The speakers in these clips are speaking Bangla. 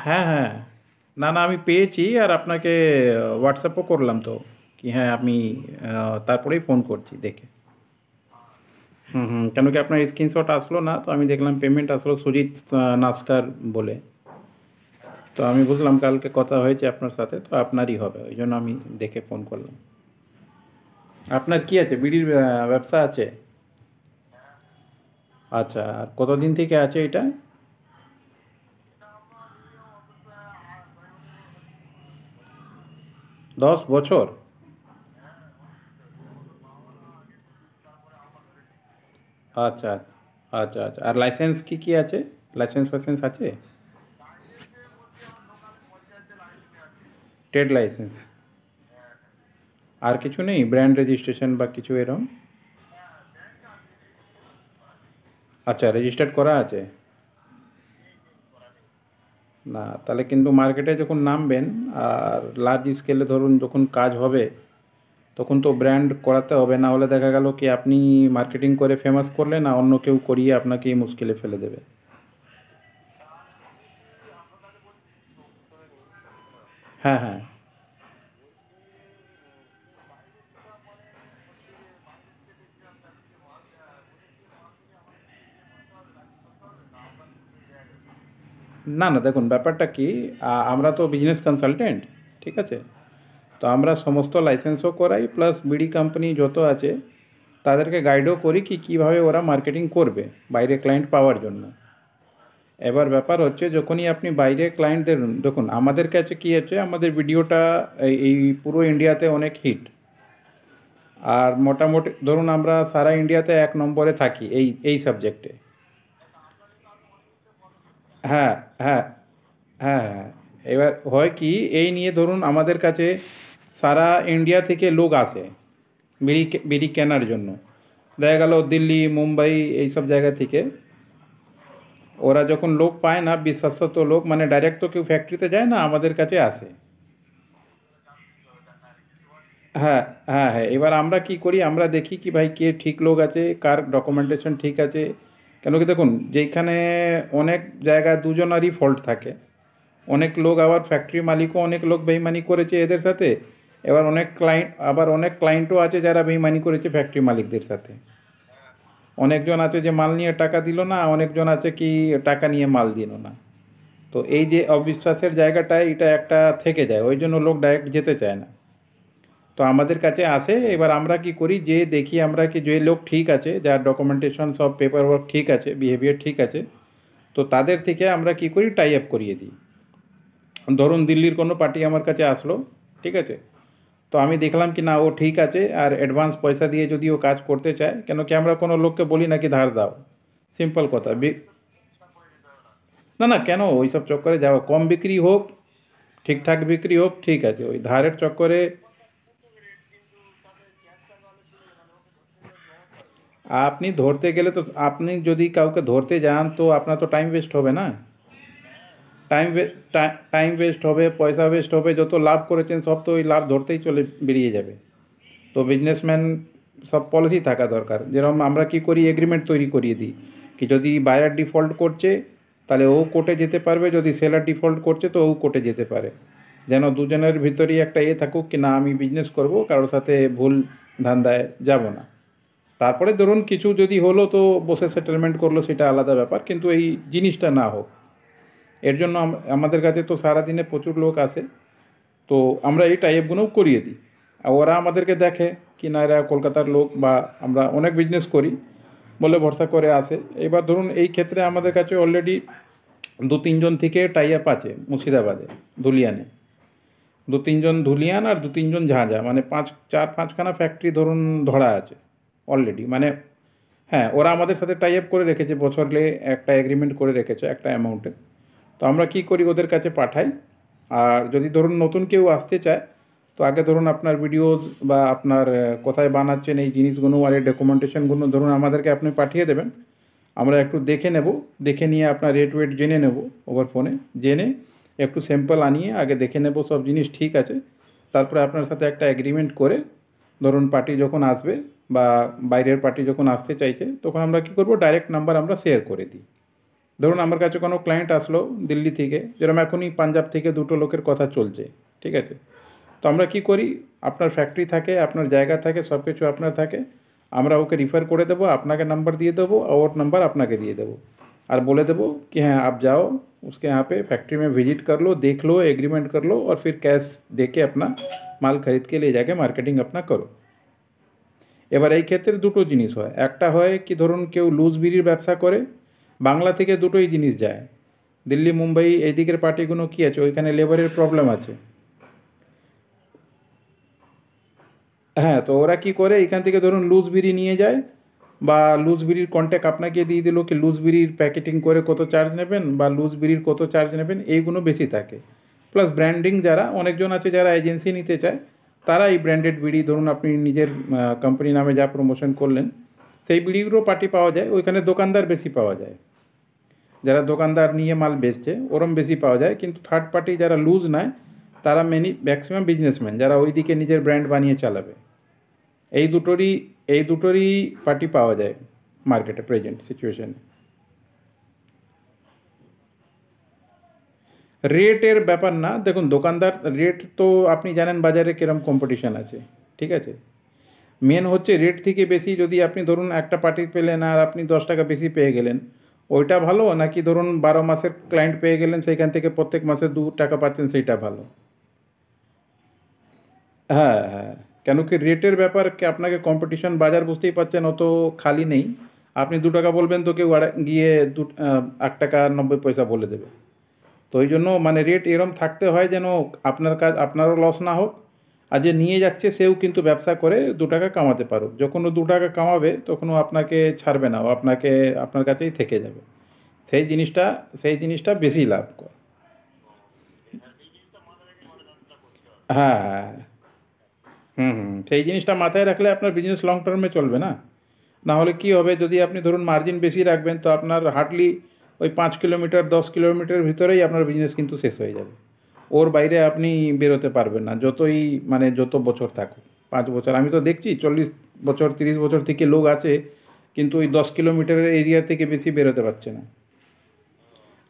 হ্যাঁ, হ্যাঁ। না, না আমি পেয়েছি আর আপনাকে হোয়াটসঅ্যাপও করলাম তো। কি হ্যাঁ, আমি তারপরেই ফোন করছি দেখে। হুম, হুম। কেন কি আপনার স্ক্রিনশট আসলো না, তো আমি দেখলাম পেমেন্ট আসলো সুজিত নাস্কার বলে। তো আমি বুঝলাম কালকে কথা হয়েছে আপনার সাথে, তো আপনারই হবে। ওই জন্য আমি দেখে ফোন করলাম। আপনার কি আছে? বিড়ির ব্যবসা আছে? আচ্ছা, আর কতদিন থেকে আছে এটা? 10 বছর? আচ্ছা, আচ্ছা, আচ্ছা। আর লাইসেন্স কি কি আছে? লাইসেন্স ফাইসেন্স আছে? Trade licence? আর কিছু নেই, ব্র্যান্ড রেজিস্ট্রেশন বা কিছু এরকম? আচ্ছা, রেজিস্টার্ড করা আছে। না, তাহলে কিন্তু মার্কেটে যখন নামবেন আর লার্জ স্কেলে ধরুন যখন কাজ হবে, তখন তো ব্র্যান্ড করাতে হবে, না হলে দেখা গেল কি আপনি মার্কেটিং করে ফেমাস করলেন না অন্য কেউ করিয়ে আপনাকে এই মুশকিলে ফেলে দেবে। হ্যাঁ, হ্যাঁ। না, না দেখুন ব্যাপারটা কি, আমরা তো বিজনেস কনসালটেন্ট, ঠিক আছে? তো আমরা সমস্ত লাইসেন্সও করাই, প্লাস বিডি কোম্পানি যত আছে তাদেরকে গাইডও করি কি কীভাবে ওরা মার্কেটিং করবে বাইরে ক্লায়েন্ট পাওয়ার জন্য। এবার ব্যাপার হচ্ছে যখনই আপনি বাইরে ক্লায়েন্টদের দেখুন, আমাদের কাছে কী আছে, আমাদের ভিডিওটা এই পুরো ইন্ডিয়াতে অনেক হিট। আর মোটামুটি ধরুন আমরা সারা ইন্ডিয়াতে 1 নম্বরে থাকি এই সাবজেক্টে। হ্যাঁ, হ্যাঁ, হ্যাঁ, হ্যাঁ। এবার হয় কি, এই নিয়ে ধরুন আমাদের কাছে সারা ইন্ডিয়া থেকে লোক আসে বিড়ি কেনার জন্য। দেখা গেল দিল্লি, মুম্বাই এইসব জায়গা থেকে ওরা যখন লোক পায় না, বিশ্বস্ত লোক, মানে ডাইরেক্ট তো কেউ ফ্যাক্টরিতে যায় না, আমাদের কাছে আসে। হ্যাঁ, হ্যাঁ, হ্যাঁ। এবার আমরা কি করি, আমরা দেখি কি ভাই কে ঠিক লোক আছে, কার ডকুমেন্টেশন ঠিক আছে। কেন কি দেখুন, যেইখানে অনেক জায়গায় দুজনারই ফল্ট থাকে। অনেক লোক আবার ফ্যাক্টরি মালিকও অনেক লোক বেইমানি করেছে এদের সাথে। এবার অনেক ক্লায়েন্টও আছে যারা বেইমানি করেছে ফ্যাক্টরি মালিকদের সাথে। অনেকজন আছে যে মাল নিয়ে টাকা দিল না, অনেকজন আছে কি টাকা নিয়ে মাল দিল না। তো এই যে অবিশ্বাসের জায়গাটায় এটা একটা থেকে যায়, ওই জন্য লোক ডাইরেক্ট যেতে চায় না। তো আমাদের কাছে আসে, এবার আমরা কি করি, যে দেখি আমরা কি যে লোক ঠিক আছে, যার ডকুমেন্টেশন সব পেপার ওয়ার্ক ঠিক আছে, বিহেভিয়ার ঠিক আছে, তো তাদের থেকে আমরা কি করি, টাই আপ করিয়ে দিই। ধরুন দিল্লির কোনো পার্টি আমার কাছে আসলো, ঠিক আছে? তো আমি দেখলাম কি না ও ঠিক আছে, আর অ্যাডভান্স পয়সা দিয়ে যদি ও কাজ করতে চায়, কেন কি আমরা কোনো লোককে বলি না কি ধার দাও। সিম্পল কথা। না, না, কেন ওইসব চক্করে যাওয়া, কম বিক্রি হোক, ঠিকঠাক বিক্রি হোক, ঠিক আছে, ওই ধারের চক্করে। আপনি ধরতে গেলে তো, আপনি যদি কাউকে ধরতে যান তো আপনার তো টাইম ওয়েস্ট হবে না। টাইম টাইম ওয়েস্ট হবে, পয়সা ওয়েস্ট হবে, যত লাভ করেছেন সব তো ওই লাভ ধরতেই চলে বেরিয়ে যাবে। তো বিজনেসম্যান সব পলিসি থাকা দরকার, যেরকম আমরা কি করি, এগ্রিমেন্ট তৈরি করিয়ে দিই কি যদি বায়ার ডিফল্ট করছে তাহলে ও কোর্টে যেতে পারবে, যদি সেলার ডিফল্ট করছে তো ও কোর্টে যেতে পারে। যেন দুজনের ভিতরেই একটা থাকুক কি না আমি বিজনেস করব, কারোর সাথে ভুল ধান্দায় যাব না। তারপরে ধরুন কিছু যদি হলো তো বসে সেটেলমেন্ট করলো, সেটা আলাদা ব্যাপার, কিন্তু এই জিনিসটা না হোক। এর জন্য আমাদের কাছে তো সারাদিনে প্রচুর লোক আসে। তো আমরা এই টাইপগুলোও করিয়ে দিই। আর ওরা আমাদেরকে দেখে কি না এরা কলকাতার লোক, বা আমরা অনেক বিজনেস করি বলে ভরসা করে আসে। এবার ধরুন এই ক্ষেত্রে আমাদের কাছে অলরেডি 2-3 জন থেকে টাই আপ আছে মুর্শিদাবাদে, ধুলিয়ানে। 2-3 জন ধুলিয়ান আর 2-3 জন ঝাঁঝা, মানে 4-5খানা ফ্যাক্টরি ধরুন ধরা আছে অলরেডি, মানে। হ্যাঁ, ওরা আমাদের সাথে টাই আপ করে রেখেছে, বছরে একটা এগ্রিমেন্ট করে রেখেছে একটা অ্যামাউন্টে। তো আমরা কি করি, ওদের কাছে পাঠাই। আর যদি ধরুন নতুন কেউ আসতে চায়, তো আগে ধরুন আপনার ভিডিওস বা আপনার কোথায় বানাচ্ছেন এই জিনিসগুলো আর এই ডকুমেন্টেশনগুলো ধরুন আমাদেরকে আপনি পাঠিয়ে দেবেন। আমরা একটু দেখে নেব, দেখে নিয়ে আপনার রেট ওয়েট জেনে নেব ওভার ফোনে, জেনে একটু স্যাম্পল আনিয়ে আগে দেখে নেব সব জিনিস ঠিক আছে। তারপরে আপনার সাথে একটা এগ্রিমেন্ট করে, ধরুন পার্টি যখন আসবে বা বাইরের পার্টি যখন আসতে চাইছে, তখন আমরা কী করব, ডাইরেক্ট নাম্বার আমরা শেয়ার করে দিই। ধরুন আমার কাছে কোনো ক্লায়েন্ট আসলো দিল্লি থেকে, যেরকম এখনই পাঞ্জাব থেকে দুটো লোকের কথা চলছে, ঠিক আছে? তো আমরা কি করি, আপনার ফ্যাক্টরি থাকে, আপনার জায়গা থাকে, সব কিছু আপনার থাকে, আমরা ওকে রিফার করে দেবো, আপনাকে नंबर দিয়ে देबो और नंबर আপনাকে দিয়ে দেবো, और बोले देबो कि हाँ आप जाओ उसके यहाँ पे फैक्ट्री में विजिट कर लो, देख लो, एग्रीमेंट कर लो और फिर कैश दे के अपना माल खरीद के ले जाके मार्केटिंग अपना करो। এবার এই ক্ষেত্রে দুটো জিনিস হয়, একটা হয় কি ধরুন কেউ লুজ বিড়ির ব্যবসা করে, বাংলা থেকে দুটোই জিনিস যায়, দিল্লি মুম্বাই এই দিকের পার্টিগুলো কী আছে, ওইখানে লেবারের প্রবলেম আছে। হ্যাঁ, তো ওরা কী করে, এখান থেকে ধরুন লুজ বিড়ি নিয়ে যায়, বা লুজ বিড়ির কন্ট্যাক্ট আপনাকে দিয়ে দিল কি লুজ বিড়ির প্যাকেটিং করে কত চার্জ নেবেন বা লুজ বিড়ির কত চার্জ নেবেন, এইগুলো বেশি থাকে। প্লাস ব্র্যান্ডিং, যারা অনেকজন আছে যারা এজেন্সি নিতে চায়, তারা এই ব্র্যান্ডেড বিড়ি, ধরুন আপনি নিজের কোম্পানি নামে যা প্রমোশন করলেন, সেই বিড়িগুলো পার্টি পাওয়া যায়, ওইখানে দোকানদার বেশি পাওয়া যায়, যারা দোকানদার নিয়ে মাল বেচছে ওরম বেশি পাওয়া যায়। কিন্তু থার্ড পার্টি যারা লুজ নেয়, তারা ম্যাক্সিমাম বিজনেসম্যান, যারা ওইদিকে নিজের ব্র্যান্ড বানিয়ে চালাবে। এই দুটোরই পার্টি পাওয়া যায় মার্কেটে প্রেজেন্ট সিচুয়েশনে। রেটের ব্যাপার না, দেখুন দোকানদার রেট তো আপনি জানেন বাজারে কিরম কম্পিটিশান আছে, ঠিক আছে? মেন হচ্ছে রেট থেকে বেশি, যদি আপনি ধরুন একটা পার্টি পেলেন আর আপনি 10 টাকা বেশি পেয়ে গেলেন, ওইটা ভালো, নাকি ধরুন 12 মাসের ক্লায়েন্ট পেয়ে গেলেন, সেইখান থেকে প্রত্যেক মাসে 2 টাকা পাচ্ছেন, সেইটা ভালো? হ্যাঁ হ্যাঁ, কেন কি রেটের ব্যাপার, কি আপনাকে কম্পিটিশন বাজার বুঝতেই পারছেন, অত খালি নেই। আপনি 2 টাকা বলবেন তো কেউ গিয়ে 1 টাকা 90 পয়সা বলে দেবে। তো ওই জন্য মানে রেট এরম থাকতে হয় যেন আপনার কাজ, আপনারও লস না হোক, আর যে নিয়ে যাচ্ছে সেও কিন্তু ব্যবসা করে 2 টাকা কামাতে পারুক। যখন ও 2 টাকা কামাবে তখন ও আপনাকে ছাড়বে না, ও আপনাকে আপনার কাছেই থেকে যাবে। সেই জিনিসটা বেশি লাভ করে। হ্যাঁ হ্যাঁ, সেই জিনিসটা মাথায় রাখলে আপনার বিজনেস লং টার্মে চলবে না। না হলে কী হবে, যদি আপনি ধরুন মার্জিন বেশি রাখবেন, তো আপনার হার্ডলি ওই 5 কিলোমিটার 10 কিলোমিটারের ভিতরেই আপনার বিজনেস কিন্তু শেষ হয়ে যাবে। ওর বাইরে আপনি বেরোতে পারবেন না, যতই মানে যত বছর থাকুক, 5 বছর। আমি তো দেখছি 40 বছর 30 বছর থেকে লোক আছে, কিন্তু ওই 10 কিলোমিটারের এরিয়া থেকে বেশি বেরোতে পারছে না।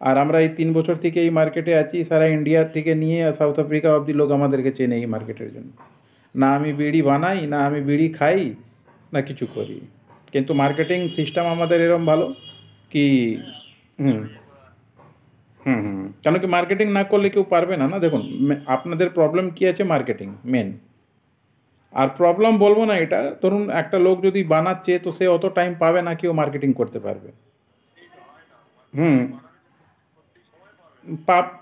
আর আমরা এই 3 বছর থেকে এই মার্কেটে আছি, সারা ইন্ডিয়া থেকে নিয়ে সাউথ আফ্রিকা অবধি লোক আমাদেরকে চেনে এই মার্কেটের জন্য। না আমি বিড়ি বানাই, না আমি বিড়ি খাই, না কিছু করি, কিন্তু মার্কেটিং সিস্টেম আমাদের এরম ভালো কি। হুম কেন কি মার্কেটিং না করলে কেউ পারবে না, না দেখুন আপনাদের প্রবলেম কী আছে, মার্কেটিং মেন। আর প্রবলেম বলবো না এটা, ধরুন একটা লোক যদি বানাচ্ছে তো সে অত টাইম পাবে না কেউ মার্কেটিং করতে পারবে। হুম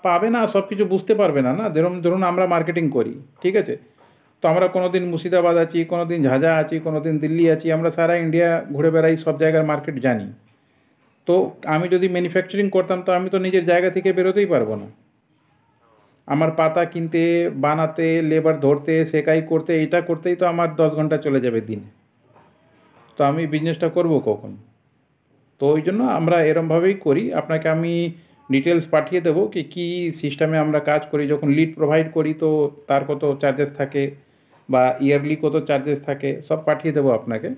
পাবে না, সব কিছু বুঝতে পারবে না, না ধরুন ধরুন আমরা মার্কেটিং করি, ঠিক আছে? তো আমরা কোনো দিন মুর্শিদাবাদ আছি, কোনো দিন ঝাঁঝা আছি, কোনো দিন দিল্লি আছি, আমরা সারা ইন্ডিয়া ঘুরে বেড়াই, সব জায়গার মার্কেট জানি। তো আমি যদি ম্যানুফ্যাকচারিং করতাম তো আমি তো নিজের জায়গা থেকে বেরোতেই পারবো না। আমার পাতা কিনতে, বানাতে, লেবার ধরতে, সেকাই করতে, এইটা করতেই তো আমার 10 ঘন্টা চলে যাবে দিনে। তো আমি বিজনেসটা করব কখন? তো ওই জন্য আমরা এরমভাবেই করি। আপনাকে আমি ডিটেলস পাঠিয়ে দেবো কি কী সিস্টেমে আমরা কাজ করি। যখন লিড প্রোভাইড করি তো তার কত চার্জেস থাকে, বা ইয়ারলি কত চার্জেস থাকে, সব পাঠিয়ে দেবো আপনাকে।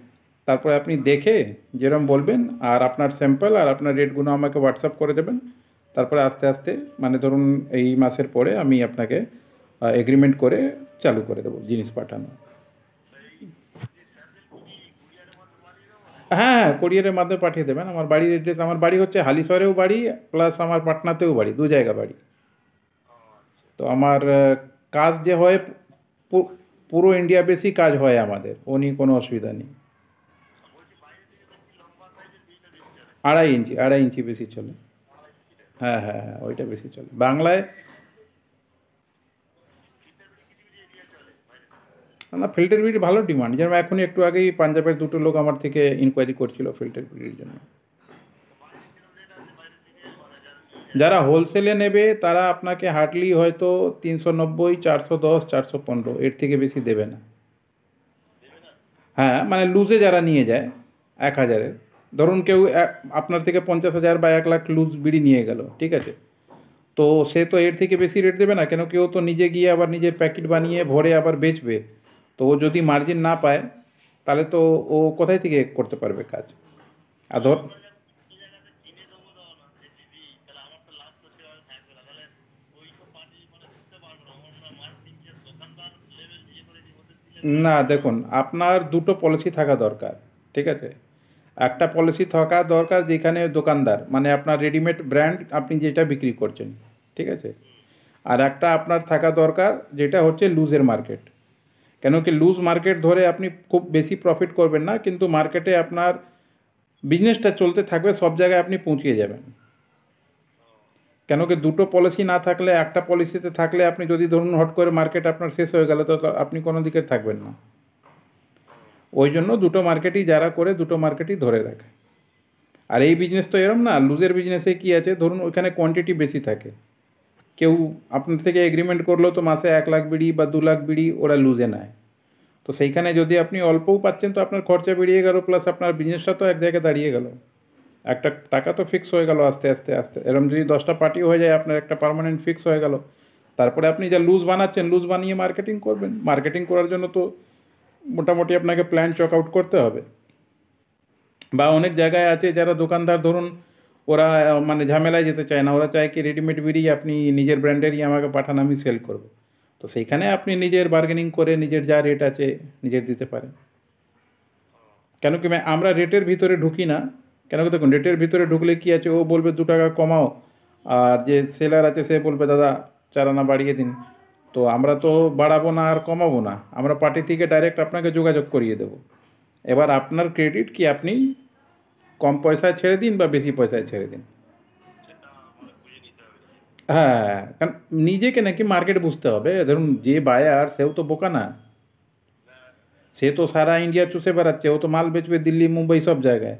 তারপরে আপনি দেখে যেরম বলবেন, আর আপনার স্যাম্পল আর আপনার রেটগুলো আমাকে হোয়াটসঅ্যাপ করে দেবেন। তারপরে আস্তে আস্তে মানে ধরুন এই মাসের পরে আমি আপনাকে এগ্রিমেন্ট করে চালু করে দেবো জিনিস পাঠানো। হ্যাঁ হ্যাঁ, কোরিয়ারের মাধ্যমে পাঠিয়ে দেবেন। আমার বাড়ির অ্যাড্রেস, আমার বাড়ি হচ্ছে হালিশহরেও বাড়ি, প্লাস আমার পাটনাতেও বাড়ি, 2 জায়গা বাড়ি। তো আমার কাজ যে হয় পুরো ইন্ডিয়া বেশি কাজ হয় আমাদের, ও নিয়ে কোনো অসুবিধা নেই। 2.5 ইঞ্চি, 2.5 ইঞ্চি বেশি চলে। হ্যাঁ হ্যাঁ হ্যাঁ, ওইটা বেশি চলে বাংলায়। না, ফিল্টার বিড়ি ভালো ডিমান্ড, যেমন এখনই একটু আগেই পাঞ্জাবের দুটো লোক আমার থেকে ইনকোয়ারি করছিল ফিল্টার বিড়ির জন্য। যারা হোলসেলে নেবে তারা আপনাকে হার্ডলি হয়তো 390, 410, 415, এর থেকে বেশি দেবে না। হ্যাঁ মানে লুজে যারা নিয়ে যায় 1,000-এর, ধরুন কেউ আপনার থেকে 50,000 বা 1 লাখ লুজ বিড়ি নিয়ে গেল, ঠিক আছে? তো সে তো এর থেকে বেশি রেট দেবে না, কেন কেউ তো নিজে গিয়ে আবার নিজের প্যাকেট বানিয়ে ভরে আবার বেচবে। তো ও যদি মার্জিন না পায় তাহলে তো ও কোথায় থেকে করতে পারবে কাজ। আর ধর না দেখুন, আপনার দুটো পলিসি থাকা দরকার, ঠিক আছে? একটা পলিসি থাকা দরকার যেখানে দোকানদার মানে আপনার রেডিমেড ব্র্যান্ড আপনি যেটা বিক্রি করছেন, ঠিক আছে? আর একটা আপনার থাকা দরকার যেটা হচ্ছে লুজের মার্কেট। কেন কি লুজ মার্কেট ধরে আপনি খুব বেশি প্রফিট করবেন না, কিন্তু মার্কেটে আপনার বিজনেসটা চলতে থাকবে, সব জায়গায় আপনি পৌঁছিয়ে যাবেন। কেন কি দুটো পলিসি না থাকলে, একটা পলিসিতে থাকলে আপনি যদি ধরুন হট করে মার্কেট আপনার শেষ হয়ে গেল, তো আপনি কোনো দিকে থাকবেন না। ওই জন্য দুটো মার্কেটই যারা করে, দুটো মার্কেটই ধরে রাখে। আর এই বিজনেস তো এরম না, লুজের বিজনেসে কী আছে, ধরুন ওইখানে কোয়ান্টিটি বেশি থাকে। কেউ আপনার থেকে এগ্রিমেন্ট করলো তো মাসে 1 লাখ বিড়ি বা 2 লাখ বিড়ি ওরা লুজে নেয়। তো সেইখানে যদি আপনি অল্পও পাচ্ছেন তো আপনার খরচা বেরিয়ে গেল, প্লাস আপনার বিজনেসটা তো এক জায়গায় দাঁড়িয়ে গেল। একটা টাকা তো ফিক্স হয়ে গেল আস্তে আস্তে আস্তে। এরকম যদি 10টা পার্টি হয়ে যায় আপনার একটা পার্মানেন্ট ফিক্স হয়ে গেল। তারপরে আপনি যা লুজ বানাচ্ছেন, লুজ বানিয়ে মার্কেটিং করবেন। মার্কেটিং করার জন্য তো মোটামুটি আপনাকে প্ল্যান চক আউট করতে হবে। বা অনেক জায়গায় আছে যারা দোকানদার ধরুন ওরা মানে ঝামেলায় যেতে চায় না, ওরা চায় কি রেডিমেড বিড়ি আপনি নিজের ব্র্যান্ডেরই আমাকে পাঠান, আমি সেল করব। তো সেইখানে আপনি নিজের বার্গেনিং করে নিজের যা রেট আছে নিজের দিতে পারেন। কেন কি আমরা রেটের ভিতরে ঢুকি না। কেন কি দেখুন, রেটের ভিতরে ঢুকলে কি আছে, ও বলবে 2 টাকা কমাও, আর যে সেলার আছে সে বলবে দাদা 4 আনা বাড়িয়ে দিন। তো আমরা তো বাড়াবো না আর কমাবো না, আমরা পার্টি থেকে ডাইরেক্ট আপনাকে যোগাযোগ করিয়ে দেবো। এবার আপনার ক্রেডিট কি আপনি কম পয়সায় ছেড়ে দিন বা বেশি পয়সায় ছেড়ে দিন। হ্যাঁ, কারণ নিজেকে নাকি মার্কেট বুঝতে হবে। ধরুন যে বায়ার সেও তো বোকা না, সে তো সারা ইন্ডিয়া চষে বেড়াচ্ছে, ও তো মাল বেচবে দিল্লি মুম্বাই সব জায়গায়।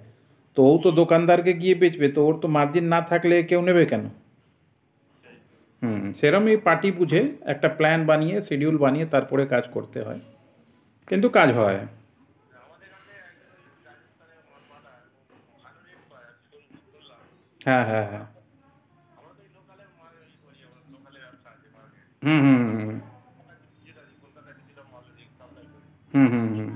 তো ও তো দোকানদারকে গিয়ে বেচবে, তো ওর তো মার্জিন না থাকলে কেউ নেবে কেন? সেরমই পার্টি বুঝে একটা প্ল্যান বানিয়ে শিডিউল বানিয়ে তারপরে কাজ করতে হয়, কিন্তু কাজ হয়। হ্যাঁ হ্যাঁ হ্যাঁ। হুম হুম হুম হুম হুম হুম।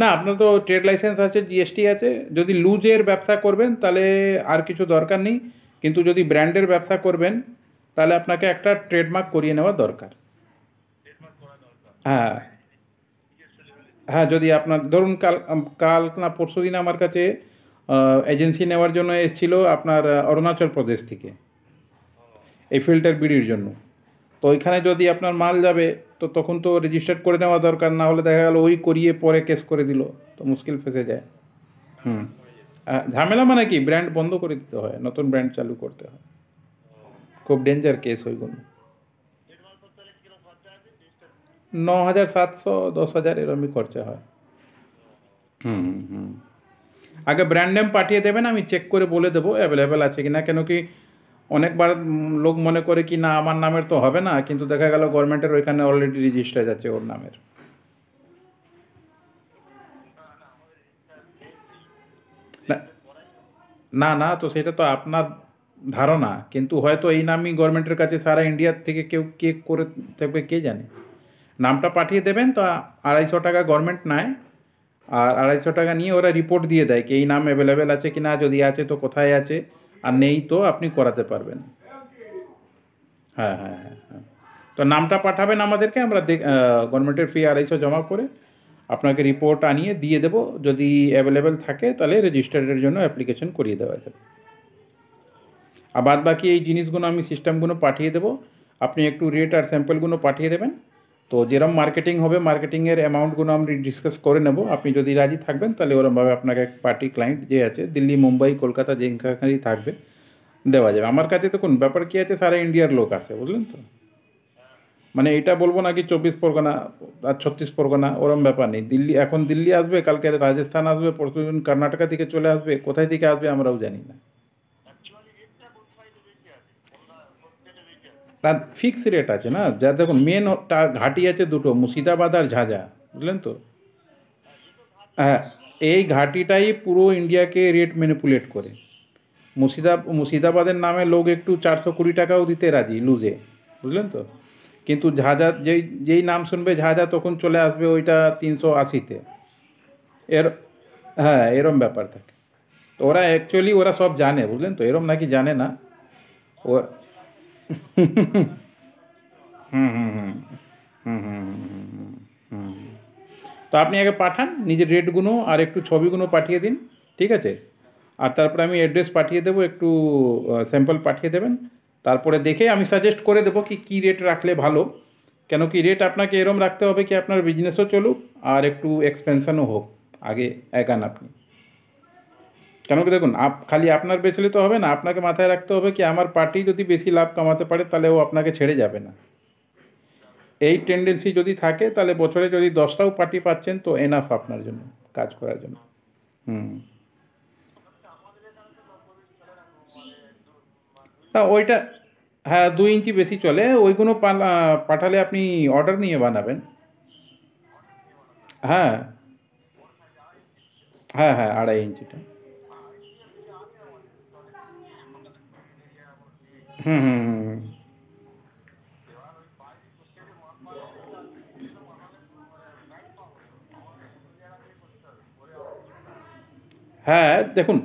না, আপনার তো ট্রেড লাইসেন্স আছে, জিএসটি আছে। যদি লুজের ব্যবসা করবেন তাহলে আর কিছু দরকার নেই, কিন্তু যদি ব্র্যান্ডের ব্যবসা করবেন তাহলে আপনাকে একটা ট্রেডমার্ক করিয়ে নেওয়া দরকার। হ্যাঁ হ্যাঁ, যদি আপনার ধরুন কাল কাল না পরশু দিন আমার কাছে এজেন্সি নেওয়ার জন্য এসেছিলো আপনার অরুণাচল প্রদেশ থেকে, এই ফিল্টার বিড়ির জন্য। তো ওইখানে যদি আপনার মাল যাবে তো তখন তো রেজিস্টার্ড করে নেওয়া দরকার, না হলে দেখা গেল ওই করিয়ে পরে কেস করে দিল, তো মুশকিল ফেসে যায়। হুম। ঝামেলা মানে কি, ব্র্যান্ড বন্ধ করে দিতে হয়, নতুন ব্র্যান্ড চালু করতে হয়। খুব ডেঞ্জার কেস ওইগুলো। 9,700 10,000 এরমই খরচা হয়। হুম হুম। আগে ব্র্যান্ড নেম পাঠিয়ে দেবেন, আমি চেক করে বলে দেবো অ্যাভেলেবেল আছে কি না। কেন কি অনেকবার লোক মনে করে কি না আমার নামের তো হবে না, কিন্তু দেখা গেল গভর্নমেন্টের ওইখানে অলরেডি রেজিস্টার আছে ওর নামের। না না না, তো সেটা তো আপনার ধারণা, কিন্তু হয়তো এই নামই গভর্নমেন্টের কাছে সারা ইন্ডিয়ার থেকে কেউ কে করে থাকবে কে জানে। নামটা পাঠিয়ে দেবেন, তো 250 টাকা গভর্নমেন্ট নেয়। আর 250 টাকা নিয়ে ওরা রিপোর্ট দিয়ে দেয় কি এই নাম অ্যাভেলেবেল আছে কি না, যদি আছে তো কোথায় আছে, আর নেই তো আপনি করাতে পারবেন। হ্যাঁ হ্যাঁ হ্যাঁ হ্যাঁ। তো নামটা পাঠাবেন আমাদেরকে, আমরা গভর্নমেন্টের ফি 250 জমা করে আপনাকে রিপোর্ট আনিয়ে দিয়ে দেবো। যদি অ্যাভেলেবেল থাকে তাহলে রেজিস্টারের জন্য অ্যাপ্লিকেশন করিয়ে দেওয়া যাবে। আর বাদ বাকি এই জিনিসগুলো আমি সিস্টেমগুলো পাঠিয়ে দেবো, আপনি একটু রেট আর স্যাম্পলগুলো পাঠিয়ে দেবেন। তো যেরকম মার্কেটিং হবে মার্কেটিংয়ের অ্যামাউন্টগুলো আমরা ডিসকাস করে নেব। আপনি যদি রাজি থাকবেন তাহলে ওরমভাবে আপনাকে পার্টি ক্লায়েন্ট যে আছে দিল্লি মুম্বাই কলকাতা যেখানেই থাকবে দেওয়া যাবে। আমার কাছে তো কোন ব্যাপার কী আছে, সারা ইন্ডিয়ার লোক আছে, বুঝলেন তো। মানে এটা বলবো না কি 24 পরগনা আর 36 পরগনা, ওরম ব্যাপার নেই। দিল্লি এখন দিল্লি আসবে, কালকে রাজস্থান আসবে, পরশুদিন কর্ণাটকা থেকে চলে আসবে, কোথায় থেকে আসবে আমরাও জানি না। তার ফিক্স রেট আছে না, যা দেখুন মেন ঘাঁটি আছে দুটো, মুর্শিদাবাদ আর ঝাঁঝা, বুঝলেন তো। হ্যাঁ, এই ঘাঁটিটাই পুরো ইন্ডিয়াকে রেট ম্যানিপুলেট করে। মুর্শিদাবাদের নামে লোক একটু 420 টাকাও দিতে রাজি লুজে, বুঝলেন তো। কিন্তু ঝাঁঝা যেই যেই নাম শুনবে ঝাঁঝা তখন চলে আসবে ওইটা 380-তে। এর হ্যাঁ, এরম ব্যাপার থাকে। তো ওরা অ্যাকচুয়ালি ওরা সব জানে, বুঝলেন তো, এরম নাকি জানে না। ও হুম হুম হুম হুম হুম হুম হুম হুম হুম। তো আপনি আগে পাঠান নিজের রেটগুলো আর একটু ছবিগুলো পাঠিয়ে দিন, ঠিক আছে? আর তারপরে আমি অ্যাড্রেস পাঠিয়ে দেবো, একটু স্যাম্পল পাঠিয়ে দেবেন। তারপরে দেখে আমি সাজেস্ট করে দেবো কি কী রেট রাখলে ভালো। কেন কি রেট আপনাকে এরম রাখতে হবে কি আপনার বিজনেসও চলুক আর একটু এক্সপেনশনও হোক, আগে একান আপনি। কেন কি দেখুন খালি আপনার বেচলে তো হবে না, আপনাকে মাথায় রাখতে হবে কি আমার পার্টি যদি বেশি লাভ কামাতে পারে তাহলে ও আপনাকে ছেড়ে যাবে না। এই টেন্ডেন্সি যদি থাকে তাহলে বছরে যদি 10টাও পার্টি পাচ্ছেন তো এনাফ আপনার জন্য কাজ করার জন্য। হুম। তা ওইটা, হ্যাঁ 2 ইঞ্চি বেশি চলে, ওইগুলো পাঠালে আপনি অর্ডার নিয়ে বানাবেন। হ্যাঁ হ্যাঁ হ্যাঁ 2.5 ইঞ্চিটা। হুম হুম হুম হুম। হ্যাঁ দেখুন,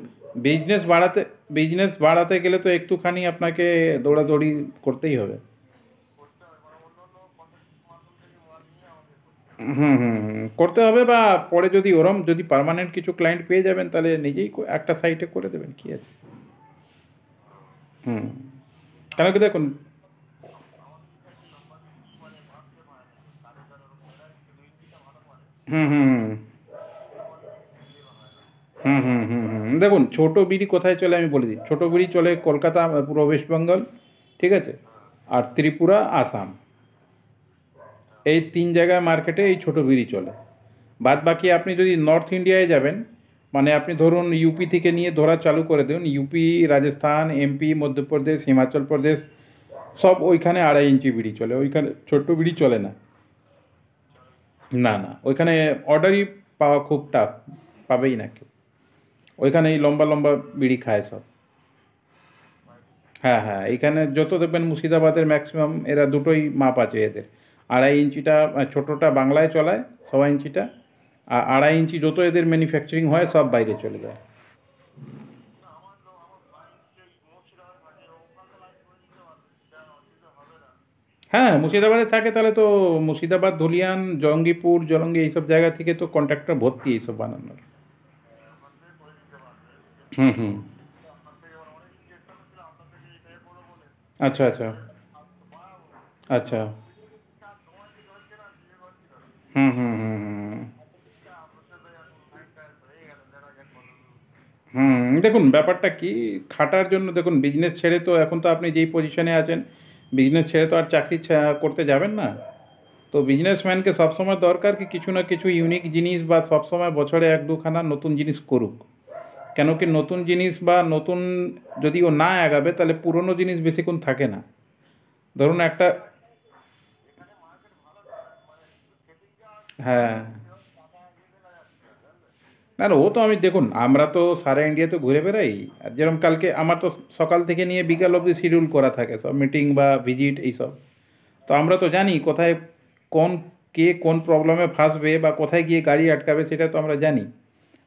বিজনেস বাড়াতে বিজনেস বাড়াতে গেলে তো একটুখানি আপনাকে দৌড়াদৌড়ি করতেই হবে। হুম হুম হুম করতে হবে, বা পরে যদি ওরম যদি পার্মানেন্ট কিছু ক্লায়েন্ট পেয়ে যাবেন তাহলে নিজেই একটা সাইটে করে দেবেন, কি আছে। হুম। কেন কি দেখুন, হুম হুম হুম হুম হুম হুম হুম দেখুন ছোটো বিড়ি কোথায় চলে আমি বলে দিই, ছোটো বিড়ি চলে কলকাতা, পুরো ওয়েস্ট বেঙ্গল, ঠিক আছে, আর ত্রিপুরা, আসাম, এই 3 জায়গায় মার্কেটে এই ছোটো বিড়ি চলে। বাদ বাকি আপনি যদি নর্থ ইন্ডিয়ায় যাবেন, মানে আপনি ধরুন ইউপি থেকে নিয়ে ধরা চালু করে দিন, ইউপি, রাজস্থান, এমপি, মধ্যপ্রদেশ, হিমাচল প্রদেশ, সব ওইখানে 2.5 ইঞ্চি বিড়ি চলে, ওইখানে ছোট্ট বিড়ি চলে না। না না ওইখানে অর্ডারই পাওয়া খুব টাফ, পাবেই না কেউ। ওইখানে এই লম্বা লম্বা বিড়ি খায় সব। হ্যাঁ হ্যাঁ এইখানে যত দেখবেন মুর্শিদাবাদের ম্যাক্সিমাম এরা দুটোই মাপ আছে এদের। 2.5 ইঞ্চিটা ছোটোটা বাংলায় চলায়, 1.25 ইঞ্চিটা, আর 2.5 ইঞ্চি যত এদের ম্যানুফ্যাকচারিং হয় সব বাইরে চলে যায়। হ্যাঁ মুর্শিদাবাদে থাকে তাহলে তো মুর্শিদাবাদ, ধুলিয়ান, জঙ্গিপুর, জলঙ্গি এইসব জায়গা থেকে তো কন্ট্রাক্টর ভর্তি এইসব বানানোর। হুম হুম। আচ্ছা আচ্ছা আচ্ছা। হুম হুম হুম হুম হুম দেখুন ব্যাপারটা কি, খাটার জন্য দেখুন বিজনেস ছেড়ে তো এখন তো আপনি যেই পজিশনে আছেন, বিজনেস ছেড়ে তো আর চাকরি করতে যাবেন না। তো বিজনেসম্যানকে সবসময় দরকার কি কিছু না কিছু ইউনিক জিনিস বা সবসময় বছরে 1-2খানা নতুন জিনিস করুক। কেন কি নতুন জিনিস বা নতুন যদি ও না আগাবে তাহলে পুরনো জিনিস বেশিক্ষণ থাকে না। ধরুন একটা, হ্যাঁ, না না ও তো আমি দেখুন আমরা তো সারা ইন্ডিয়াতে ঘুরে বেড়াই। আর যেরকম কালকে আমার তো সকাল থেকে নিয়ে বিকাল অবধি শিডিউল করা থাকে সব মিটিং বা ভিজিট এইসব। তো আমরা তো জানি কোথায় কোন কে কোন প্রবলেমে ফাঁসবে বা কোথায় গিয়ে গাড়ি আটকাবে সেটা তো আমরা জানি।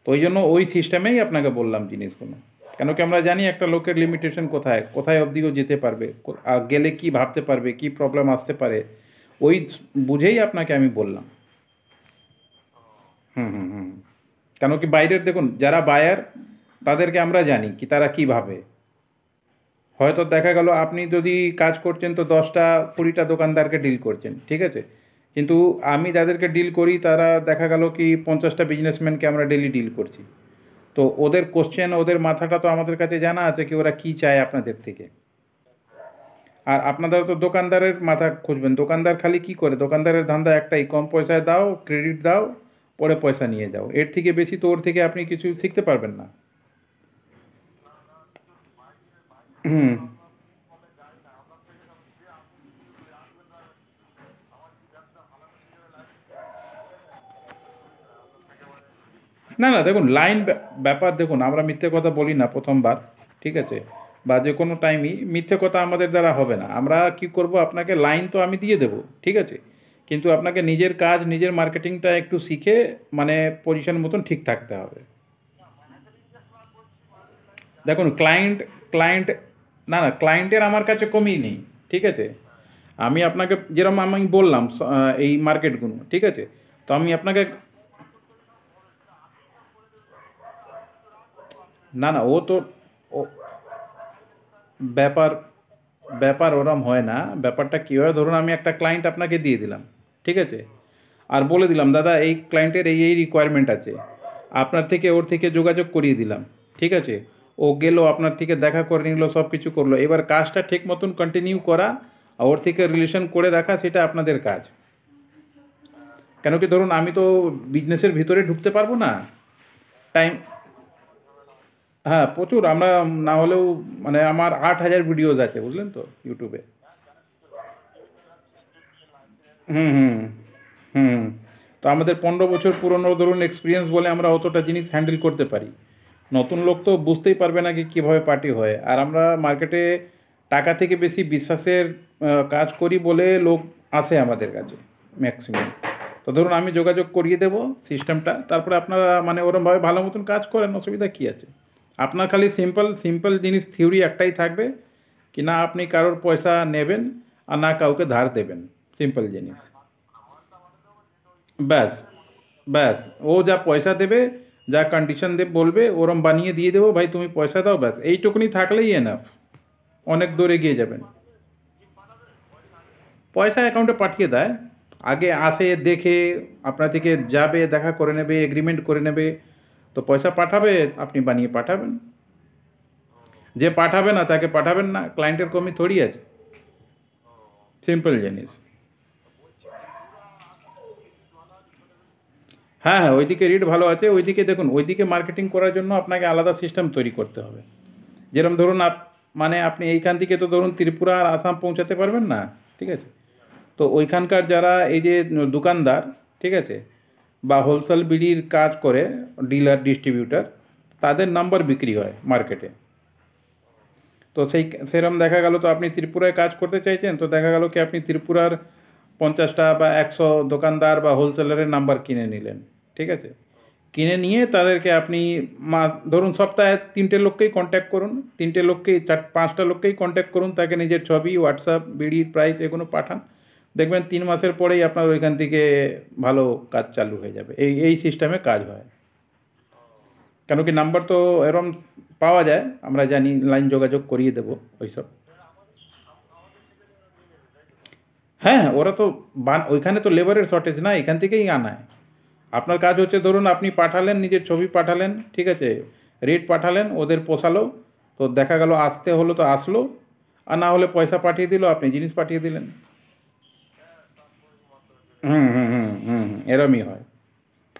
তো ওই জন্য ওই সিস্টেমেই আপনাকে বললাম জিনিসগুলো। কেন কি আমরা জানি একটা লোকের লিমিটেশন কোথায় কোথায় অবধিও যেতে পারবে, আর গেলে কি ভাবতে পারবে, কি প্রবলেম আসতে পারে, ওই বুঝেই আপনাকে আমি বললাম। হুম হুম হুম। কেন কি বাইরের দেখুন যারা বায়ার তাদেরকে আমরা জানি কি তারা কী ভাবে। হয়তো দেখা গেল আপনি যদি কাজ করছেন তো 10টা 20টা দোকানদারকে ডিল করছেন, ঠিক আছে, কিন্তু আমি যাদেরকে ডিল করি তারা দেখা গেল কি 50টা বিজনেসম্যানকে আমরা ডেলি ডিল করছি। তো ওদের কোশ্চেন ওদের মাথাটা তো আমাদের কাছে জানা আছে কি ওরা কী চায় আপনাদের থেকে। আর আপনারা তো দোকানদারের মাথা খুঁজবেন, দোকানদার খালি কি করে, দোকানদারের ধান্দা একটাই কম পয়সায় দাও, ক্রেডিট দাও, পরে পয়সা নিয়ে যাও, এর থেকে বেশি তো ওর থেকে আপনি কিছু শিখতে পারবেন না। হুম। না না দেখুন লাইন ব্যাপার দেখুন আমরা মিথ্যে কথা বলি না প্রথমবার, ঠিক আছে, বা যে কোনো টাইমই মিথ্যে কথা আমাদের দ্বারা হবে না। আমরা কি করব আপনাকে লাইন তো আমি দিয়ে দেবো, ঠিক আছে, কিন্তু আপনাকে নিজের কাজ নিজের মার্কেটিংটা একটু শিখে মানে পজিশন মতন ঠিক থাকতে হবে। দেখুন ক্লায়েন্ট ক্লায়েন্ট না না, ক্লায়েন্টের আমার কাছে কমই নেই, ঠিক আছে। আমি আপনাকে যেরকম আমি বললাম এই মার্কেটগুলো, ঠিক আছে। তো আমি আপনাকে, না না, ও তো ও ব্যাপার ব্যাপার ওরম হয় না। ব্যাপারটা কী হয়, ধরুন আমি একটা ক্লায়েন্ট আপনাকে দিয়ে দিলাম, ঠিক আছে, আর বলে দিলাম দাদা এই ক্লায়েন্টের এই রিকোয়ারমেন্ট আছে, আপনার থেকে ওর থেকে যোগাযোগ করিয়ে দিলাম, ঠিক আছে। ও গেলো আপনার থেকে দেখা করে নিল, সব কিছু করলো, এবার কাজটা ঠিক মতন কন্টিনিউ করা আর ওর থেকে রিলেশন করে রাখা, সেটা আপনাদের কাজ। কেন কি ধরুন আমি তো বিজনেসের ভিতরে ঢুকতে পারবো না, টাইম। হ্যাঁ প্রচুর, আমরা না হলেও মানে আমার 8,000 ভিডিওজ আছে, বুঝলেন তো, ইউটিউবে। হুম হুম হুম। তো আমাদের 15 বছর পুরনো ধরুন এক্সপিরিয়েন্স বলে আমরা অতটা জিনিস হ্যান্ডেল করতে পারি। নতুন লোক তো বুঝতেই পারবে না কি কীভাবে পার্টি হয়। আর আমরা মার্কেটে টাকা থেকে বেশি বিশ্বাসের কাজ করি বলে লোক আসে আমাদের কাছে ম্যাক্সিমাম। তো ধরুন আমি যোগাযোগ করিয়ে দেবো সিস্টেমটা, তারপরে আপনারা মানে ওরমভাবে ভালো মতন কাজ করেন, অসুবিধা কী আছে। আপনার খালি সিম্পল সিম্পল জিনিস থিওরি একটাই থাকবে, কি না আপনি কারোর পয়সা নেবেন আর না কাউকে ধার দেবেন, সিম্পল জিনিস। ব্যাস ব্যাস, ও যা পয়সা দেবে, যা কন্ডিশন দেব বলবে ওরম বানিয়ে দিয়ে দেবো, ভাই তুমি পয়সা দাও, ব্যাস এইটুকুনি থাকলেই এনাফ, অনেক দূর এগিয়ে যাবেন। পয়সা অ্যাকাউন্টে পাঠিয়ে দেয়, আগে আসে দেখে আপনার থেকে যাবে, দেখা করে নেবে, এগ্রিমেন্ট করে নেবে, তো পয়সা পাঠাবে, আপনি বানিয়ে পাঠাবেন। যে পাঠাবে না তাকে পাঠাবেন না, ক্লায়েন্টের কমি থোড়ি আছে, সিম্পল জিনিস। হ্যাঁ হ্যাঁ, ওইদিকে রেট ভালো আছে, ওইদিকে দেখুন, ওইদিকে মার্কেটিং করার জন্য আপনাকে আলাদা সিস্টেম তৈরি করতে হবে। যেরকম ধরুন মানে আপনি এইখান থেকে তো ধরুন ত্রিপুরা আর আসাম পৌঁছাতে পারবেন না, ঠিক আছে। তো ওইখানকার যারা এই যে দোকানদার, ঠিক আছে, বা হোলসেল বিডির কাজ করে, ডিলার ডিস্ট্রিবিউটার, তাদের নাম্বার বিক্রি হয় মার্কেটে। তো সেরকম দেখা গেল, তো আপনি ত্রিপুরায় কাজ করতে চাইছেন, তো দেখা গেল কি আপনি ত্রিপুরার 50টা বা 100 দোকানদার বা হোলসেলারের নাম্বার কিনে নিলেন, ঠিক আছে। কিনে নিয়ে তাদেরকে আপনি ধরুন সপ্তাহে 3টে লোককেই কন্ট্যাক্ট করুন, 3টে লোককেই 5টা লোককেই কন্ট্যাক্ট করুন, তাকে নিজের ছবি, হোয়াটসঅ্যাপ, বিড়ির প্রাইস এগুলো পাঠান, দেখবেন 3 মাসের পরেই আপনার ওইখান থেকে ভালো কাজ চালু হয়ে যাবে। এই এই সিস্টেমে কাজ হয়। কেন কি নাম্বার তো এরম পাওয়া যায়, আমরা জানি, লাইন যোগাযোগ করিয়ে দেবো ওইসব। হ্যাঁ হ্যাঁ, ওরা তো ওইখানে তো লেবারের শর্টেজ না, এখান থেকেই আনায়। আপনার কাজ হচ্ছে ধরুন আপনি পাঠালেন, নিজের ছবি পাঠালেন, ঠিক আছে, রেট পাঠালেন, ওদের পোষালো, তো দেখা গেল আসতে হলো তো আসলো, আর না হলে পয়সা পাঠিয়ে দিল, আপনি জিনিস পাঠিয়ে দিলেন। হুম হুম হুম হুম হুম, এরমই হয়।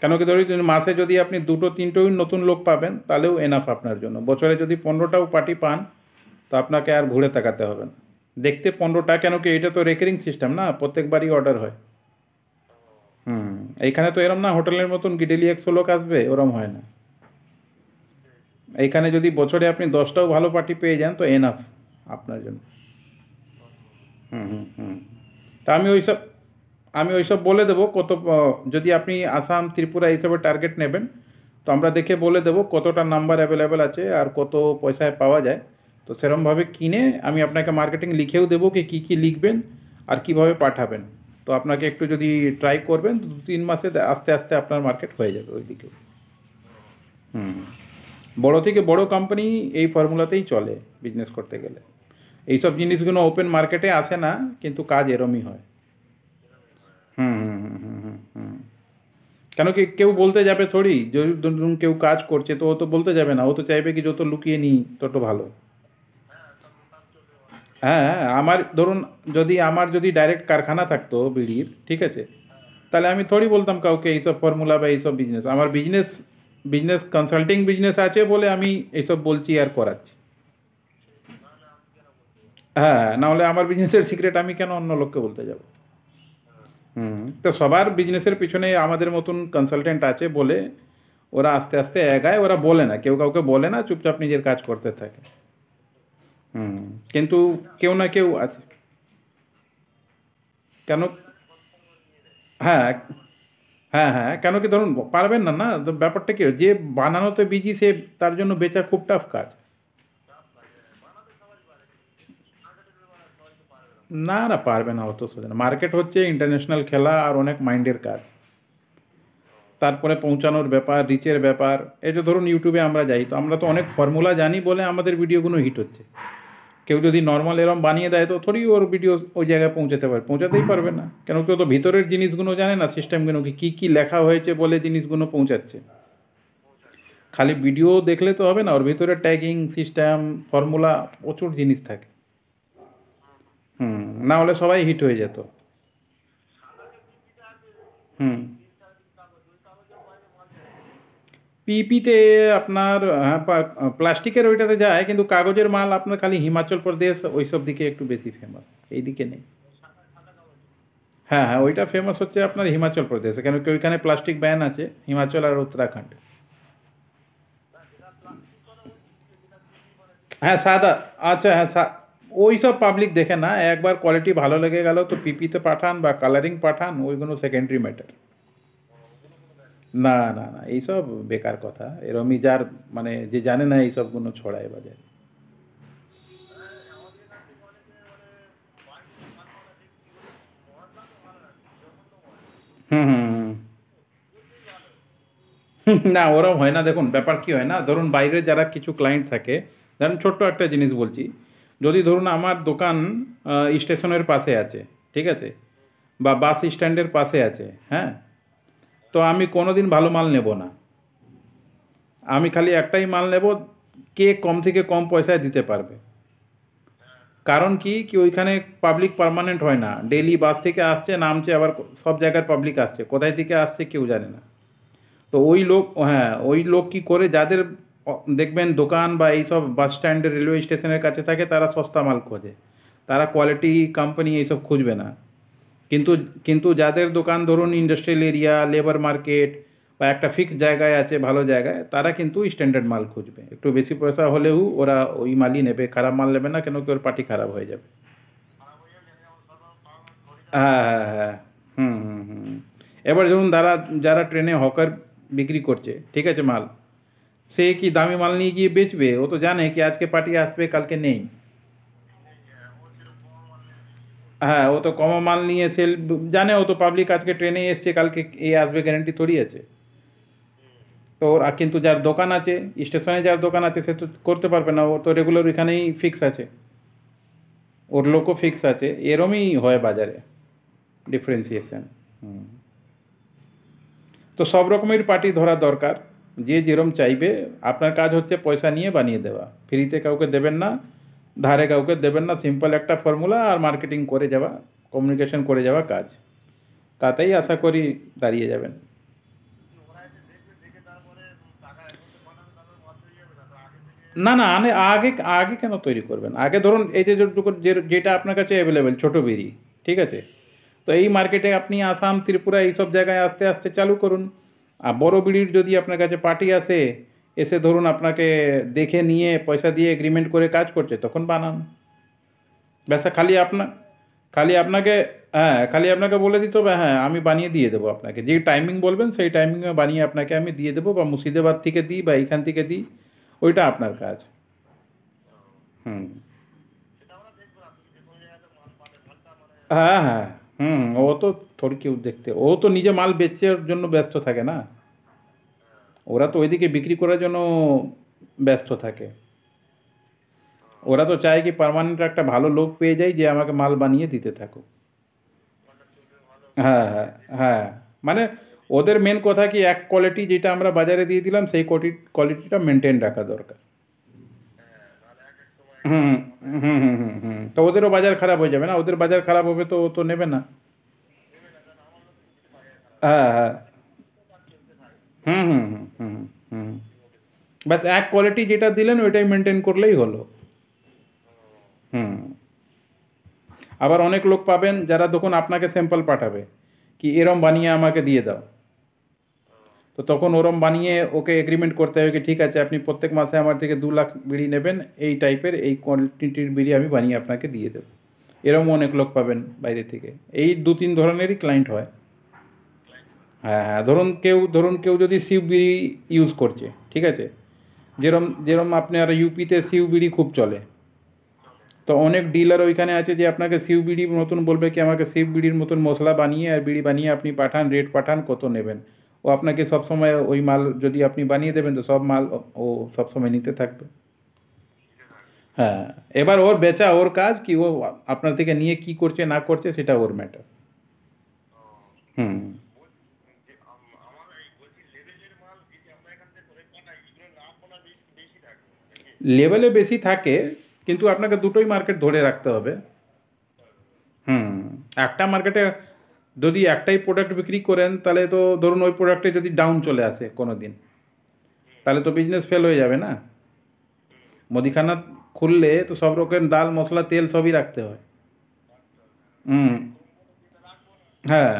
কেন কি ধরি মাসে যদি আপনি 2-3টো নতুন লোক পাবেন, তাহলেও এনাফ আপনার জন্য। বছরে যদি 15টাও পার্টি পান, তো আপনাকে আর ঘুরে তাকাতে হবে না। দেখতে 15টা, কেন কি এটা তো রেকারিং সিস্টেম না, প্রত্যেকবারই অর্ডার হয়। হুম, এইখানে তো এরম না হোটেলের মতন গিডেলি 100 লোক আসবে, ওরম হয় না। এইখানে যদি বছরে আপনি 10টাও ভালো পার্টি পেয়ে যান, তো এনাফ আপনার জন্য। হুম হুম হুম। তা আমি ওইসব বলে দেবো কত, যদি আপনি আসাম, ত্রিপুরা এইসবের টার্গেট নেবেন, তো আমরা দেখে বলে দেবো কতটা নাম্বার অ্যাভেলেবেল আছে আর কত পয়সায় পাওয়া যায়। তো সেরমভাবে কিনে আমি আপনাকে মার্কেটিং লিখেও দেবো কি কী কী লিখবেন আর কীভাবে পাঠাবেন। তো আপনাকে একটু যদি ট্রাই করবেন, তো 2-3 মাসে আস্তে আস্তে আপনার মার্কেট হয়ে যাবে ওইদিকেও। হুম, বড় থেকে বড় কোম্পানি এই ফর্মুলাতেই চলে বিজনেস করতে গেলে। এইসব জিনিসগুলো ওপেন মার্কেটে আসে না, কিন্তু কাজ এরমই হয়। হুম হুম হুম হুম হুম হুম। কেন কি কেউ বলতে যাবে থোড়ি, যদি ধরুন কেউ কাজ করছে, তো ও তো বলতে যাবে না, ও তো চাইবে কি যত লুকিয়ে নিই তত ভালো। হ্যাঁ হ্যাঁ, আমার যদি ডাইরেক্ট কারখানা থাকতো বিড়ির, ঠিক আছে, তাহলে আমি থোড়ি বলতাম কাউকে এইসব ফর্মুলা বা এইসব বিজনেস। আমার বিজনেস বিজনেস কনসাল্টিং বিজনেস আছে বলে আমি এইসব বলছি আর করাচ্ছি। হ্যাঁ, নাহলে আমার বিজনেসের সিক্রেট আমি কেন অন্য লোককে বলতে যাব। হুম, তো সবার বিজনেসের পিছনে আমাদের মতন কনসালটেন্ট আছে বলে ওরা আস্তে আস্তে এগায়, ওরা বলে না, কেউ কাউকে বলে না, চুপচাপ নিজের কাজ করতে থাকে। হুম, কিন্তু কেউ না কেউ আছে। কেন? হ্যাঁ হ্যাঁ হ্যাঁ, কেন কি ধরুন পারবেন না, না তো ব্যাপারটা কি, যে বানানোতে বিজি সে, তার জন্য বেচা খুব টাফ কাজ। না না পারবে না, অত সোজা না। মার্কেট হচ্ছে ইন্টারন্যাশনাল খেলা আর অনেক মাইন্ডের কাজ, তারপরে পৌঁছানোর ব্যাপার, রিচের ব্যাপার। এই যে ধরুন ইউটিউবে আমরা যাই, তো আমরা তো অনেক ফর্মুলা জানি বলে আমাদের ভিডিওগুলো হিট হচ্ছে। কেউ যদি নর্মাল এরম বানিয়ে দেয় তো থোড়ি ওর ভিডিও ওই জায়গায় পৌঁছাতে পারে, পৌঁছাতেই পারবে না, কেন কেউ তো ভিতরের জিনিসগুলো জানে না, সিস্টেমগুলো কী কী লেখা হয়েছে বলে জিনিসগুলো পৌঁছাচ্ছে। খালি ভিডিও দেখলে তো হবে না, ওর ভিতরে ট্যাগিং সিস্টেম, ফর্মুলা, প্রচুর জিনিস থাকে। না হলে সবাই হিট হয়ে যেত। হুম পিপিতে আপনার হ্যাঁ প্লাস্টিকের ওইটাতে যায়, কিন্তু কাগজের মাল আপনার খালি হিমাচল প্রদেশ ওইসব দিকে একটু বেশি ফেমাস, এই দিকে নেই। হ্যাঁ হ্যাঁ, ওইটা ফেমাস হচ্ছে আপনার হিমাচল প্রদেশে, কেন কি ওইখানে প্লাস্টিক ব্যান আছে, হিমাচল আর উত্তরাখণ্ড। হ্যাঁ সাদা, আচ্ছা হ্যাঁ ওই সব পাবলিক দেখে না, একবার কোয়ালিটি ভালো লেগে গেল তো পিপিতে পাঠান বা কালারিং পাঠান, ওইগুলো সেকেন্ডারি ম্যাটার। না না না, এইসব বেকার কথা, এরমই যার মানে যে জানে না এইসবগুলো ছড়ায় বাজারে। হুম হুম হুম। না ওরম হয় না, দেখুন ব্যাপার কী হয় না, ধরুন বাইরে যারা কিছু ক্লায়েন্ট থাকে, ধরুন ছোট্ট একটা জিনিস বলছি, যদি ধরুন আমার দোকান স্টেশনের পাশে আছে, ঠিক আছে, বা বাস স্ট্যান্ডের পাশে আছে, হ্যাঁ, তো আমি কোনো দিন ভালো মাল নেব না, আমি খালি একটাই মাল নেব, কে কম থেকে কম পয়সায় দিতে পারবে। কারণ কি কি ওইখানে পাবলিক পার্মানেন্ট হয় না, ডেইলি বাস থেকে আসছে নামছে, আবার সব জায়গার পাবলিক আসছে, কোথায় থেকে আসছে কেউ জানে না। তো ওই লোক, হ্যাঁ ওই লোক কী করে, যাদের দেখবেন দোকান বা এইসব বাস স্ট্যান্ডের রেলওয়ে স্টেশনের কাছে থাকে, তারা সস্তা মাল খোঁজে, তারা কোয়ালিটি কোম্পানি এইসব খুঁজবে না। কিন্তু কিন্তু যাদের দোকান ধরুন ইন্ডাস্ট্রিয়াল এরিয়া, লেবার মার্কেট বা একটা ফিক্স জায়গায় আছে, ভালো জায়গায়, তারা কিন্তু স্ট্যান্ডার্ড মাল খুঁজবে, একটু বেশি পয়সা হলেও ওরা ওই মালই নেবে, খারাপ মাল নেবে না, কেন কি ওর পার্টি খারাপ হয়ে যাবে। হ্যাঁ হ্যাঁ হ্যাঁ। হুম হুম হুম। এবার ধরুন যারা যারা ট্রেনে হকার বিক্রি করছে, ঠিক আছে মাল, সে কি দামি মাল নিয়ে গিয়ে বেচবে? ও তো জানে কি আজকে পার্টি আসবে কালকে নেই। হ্যাঁ ও তো কমা মাল নিয়ে সেল, জানে ও তো পাবলিক আজকে ট্রেনে এসছে কালকে এ আসবে গ্যারান্টি থোড়ি আছে। তো কিন্তু যার দোকান আছে, স্টেশনে যার দোকান আছে, সে তো করতে পারবে না, ও তো রেগুলার এখানেই ফিক্স আছে, ওর লোকও ফিক্স আছে, এরমই হয় বাজারে ডিফারেন্সিয়েশন। হুম। তো সব রকমের পার্টি ধরা দরকার, যে যেরম চাইবে। আপনার কাজ হচ্ছে পয়সা নিয়ে বানিয়ে দেওয়া, ফ্রিতে কাউকে দেবেন না, ধারে কাউকে দেবেন না, সিম্পল একটা ফর্মুলা আর মার্কেটিং করে যাওয়া, কমিউনিকেশন করে যাওয়া কাজ, তাতেই আশা করি দাঁড়িয়ে যাবেন। না না আগে আগে কেন তৈরি করবেন, আগে ধরুন এই যে যেটুকু যেটা আপনার কাছে অ্যাভেলেবেল ছোটো বিড়ি, ঠিক আছে, তো এই মার্কেটে আপনি আসাম ত্রিপুরা এইসব জায়গায় আস্তে আস্তে চালু করুন। আর বড় বিড়ির যদি আপনার কাছে পার্টি আসে, এসে ধরুন আপনাকে দেখে নিয়ে পয়সা দিয়ে এগ্রিমেন্ট করে কাজ করছে, তখন বানান। ব্যাসা খালি আপনাকে, হ্যাঁ খালি আপনাকে বলে দিতে হবে, হ্যাঁ আমি বানিয়ে দিয়ে দেবো আপনাকে, যে টাইমিং বলবেন সেই টাইমিংয়ে বানিয়ে আপনাকে আমি দিয়ে দেবো, বা মুর্শিদাবাদ থেকে দিই বা এইখান থেকে দিই, ওইটা আপনার কাজ। হুম। হ্যাঁ হ্যাঁ। হুম, ও তো থোড়ি কেউ দেখতে, ও তো নিজে মাল বেচার জন্য ব্যস্ত থাকে না, ওরা তো ওইদিকে বিক্রি করার জন্য ব্যস্ত থাকে। ওরা তো চায় কি পার্মানেন্ট একটা ভালো লোক পেয়ে যায় যে আমাকে মাল বানিয়ে দিতে থাকো। হ্যাঁ হ্যাঁ হ্যাঁ। মানে ওদের মেন কথা কি, এক কোয়ালিটি যেটা আমরা বাজারে দিয়ে দিলাম সেই কোয়ালিটিটা মেনটেন রাখা দরকার। হুম হুম হুম হুম হুম। তো ওদেরও বাজার খারাপ হয়ে যাবে না, ওদের বাজার খারাপ হবে তো ও তো নেবে না। হ্যাঁ হ্যাঁ। হুম হুম হুম হুম হুম। ব্যাস এক কোয়ালিটি যেটা দিলেন ওইটাই মেনটেন করলেই হলো। হুম। আবার অনেক লোক পাবেন যারা তখন আপনাকে স্যাম্পল পাঠাবে, কি এরম বানিয়ে আমাকে দিয়ে দাও, তো তখন ওরম বানিয়ে ওকে এগ্রিমেন্ট করতে হবে কি ঠিক আছে আপনি প্রত্যেক মাসে আমার থেকে 2 লাখ বিড়ি নেবেন, এই টাইপের এই কোয়ালিটির বিড়ি আমি বানিয়ে আপনাকে দিয়ে দেবো। এরম অনেক লোক পাবেন বাইরে থেকে, এই 2-3 ধরনেরই ক্লায়েন্ট হয়। হ্যাঁ হ্যাঁ, ধরুন কেউ যদি শিব বিড়ি ইউজ করছে, ঠিক আছে, যেরম যেরম আপনার ইউপিতে শিউ বিড়ি খুব চলে, তো অনেক ডিলার ওইখানে আছে যে আপনাকে সিউ বিড়ির মতন বলবে কি আমাকে সিউ বিড়ির মতন মশলা বানিয়ে আর বিড়ি বানিয়ে আপনি পাঠান, রেট পাঠান, কত নেবেন। ও আপনাকে সবসময় ওই মাল যদি আপনি বানিয়ে দেবেন তো সব মাল ও সবসময় নিতে থাকবে। হ্যাঁ, এবার ওর বেচা ওর কাজ, কি ও আপনার থেকে নিয়ে কি করছে না করছে সেটা ওর ম্যাটার। হুম। লেভেলে বেশি থাকে, কিন্তু আপনাকে দুটোই মার্কেট ধরে রাখতে হবে। হুম। একটা মার্কেটে যদি একটাই প্রোডাক্ট বিক্রি করেন তাহলে তো ধরুন ওই প্রোডাক্টে যদি ডাউন চলে আসে কোনো দিন, তাহলে তো বিজনেস ফেল হয়ে যাবে না। মুদিখানা খুললে তো সব রকম ডাল মশলা তেল সবই রাখতে হয়। হুম। হ্যাঁ।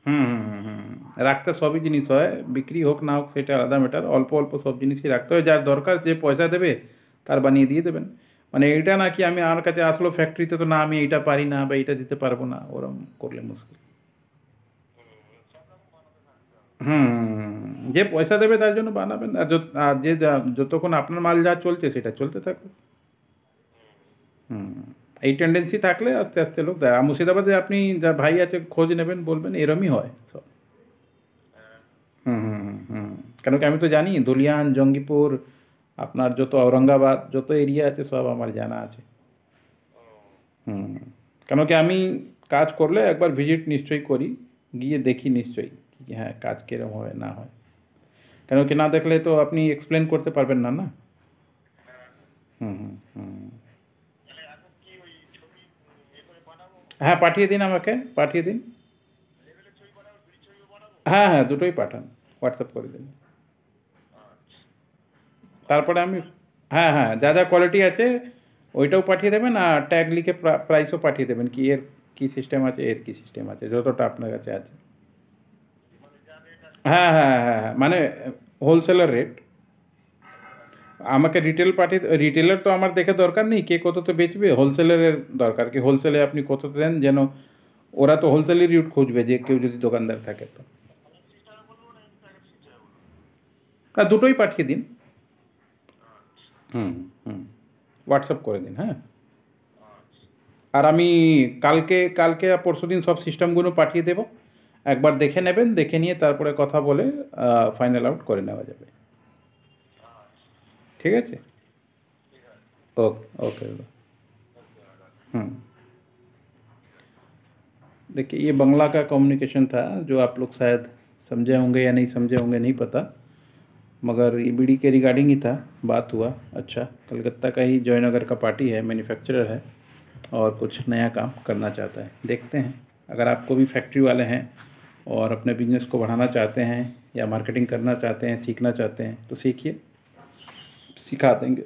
হুম হুম হুম হুম। রাখতে সবই জিনিস হয়, বিক্রি হোক না হোক সেটা আলাদা ম্যাটার, অল্প অল্প সব জিনিসই রাখতে হয়, যার দরকার যে পয়সা দেবে তার বানিয়ে দিয়ে দেবেন। মানে এইটা না কি আমি আমার কাছে আসলো ফ্যাক্টরিতে তো না আমি এইটা পারি না বা এইটা দিতে পারবো না, ওরম করলে মুশকিল। হুম হুম, হুম, হুম। যে পয়সা দেবে তার জন্য বানাবেন, আর আর যে যতক্ষণ আপনার মাল যা চলছে সেটা চলতে থাকবে। হুম। এই টেন্ডেন্সি থাকলে আস্তে আস্তে লোক দেয়। আর মুর্শিদাবাদে আপনি যা ভাই আছে খোঁজ নেবেন, বলবেন এরমই হয় সব। হুম হুম হুম হুম। কেন কি আমি তো জানি ধুলিয়ান জঙ্গিপুর আপনার যত ঔরঙ্গাবাদ যত এরিয়া আছে সব আমার জানা আছে। হুম। কেন কি আমি কাজ করলে একবার ভিজিট নিশ্চয়ই করি, গিয়ে দেখি নিশ্চয়ই কি হ্যাঁ কাজ কীরকম হয় না হয়। কেন কি না দেখলে তো আপনি এক্সপ্লেন করতে পারবেন না না। হুম হুম হুম। হ্যাঁ পাঠিয়ে দিন, আমাকে পাঠিয়ে দিন। হ্যাঁ হ্যাঁ দুটোই পাঠান, হোয়াটসঅ্যাপ করে দিন। তারপরে আমি, হ্যাঁ হ্যাঁ যা যা কোয়ালিটি আছে ওইটাও পাঠিয়ে দেবেন, আর ট্যাগ লিখে প্রাইসও পাঠিয়ে দেবেন, কি এর কী সিস্টেম আছে এর কী সিস্টেম আছে যতটা আপনার কাছে আছে। হ্যাঁ হ্যাঁ হ্যাঁ হ্যাঁ মানে হোলসেলার রেট। আমাকে রিটেল পাঠিয়ে, রিটেলার তো আমার দেখে দরকার নেই কে কততে বেচবে, হোলসেলারের দরকার কি হোলসেলে আপনি কততে দেন, যেন ওরা তো হোলসেলের রিট খুঁজবে যে কেউ যদি দোকানদার থাকে তো। আর দুটোই পাঠিয়ে দিন। হুম হুম। হোয়াটসঅ্যাপ করে দিন হ্যাঁ। আর আমি কালকে কালকে আর পরশুদিন সব সিস্টেমগুলো পাঠিয়ে দেবো, একবার দেখে নেবেন, দেখে নিয়ে তারপরে কথা বলে ফাইনাল আউট করে নেওয়া যাবে। ठीक है। ओके ओके दादा। देखिए ये बंगला का कम्युनिकेशन था जो आप लोग शायद समझे होंगे या नहीं समझे होंगे नहीं पता, मगर ये बीड़ी के रिगार्डिंग ही था, बात हुआ। अच्छा, कलकत्ता का ही जयनगर का पार्टी है, मैन्युफैक्चरर है और कुछ नया काम करना चाहता है, देखते हैं। अगर आपको भी फैक्ट्री वाले हैं और अपने बिजनेस को बढ़ाना चाहते हैं या मार्केटिंग करना चाहते हैं, सीखना चाहते हैं तो सीखिए, सिखा देंगे।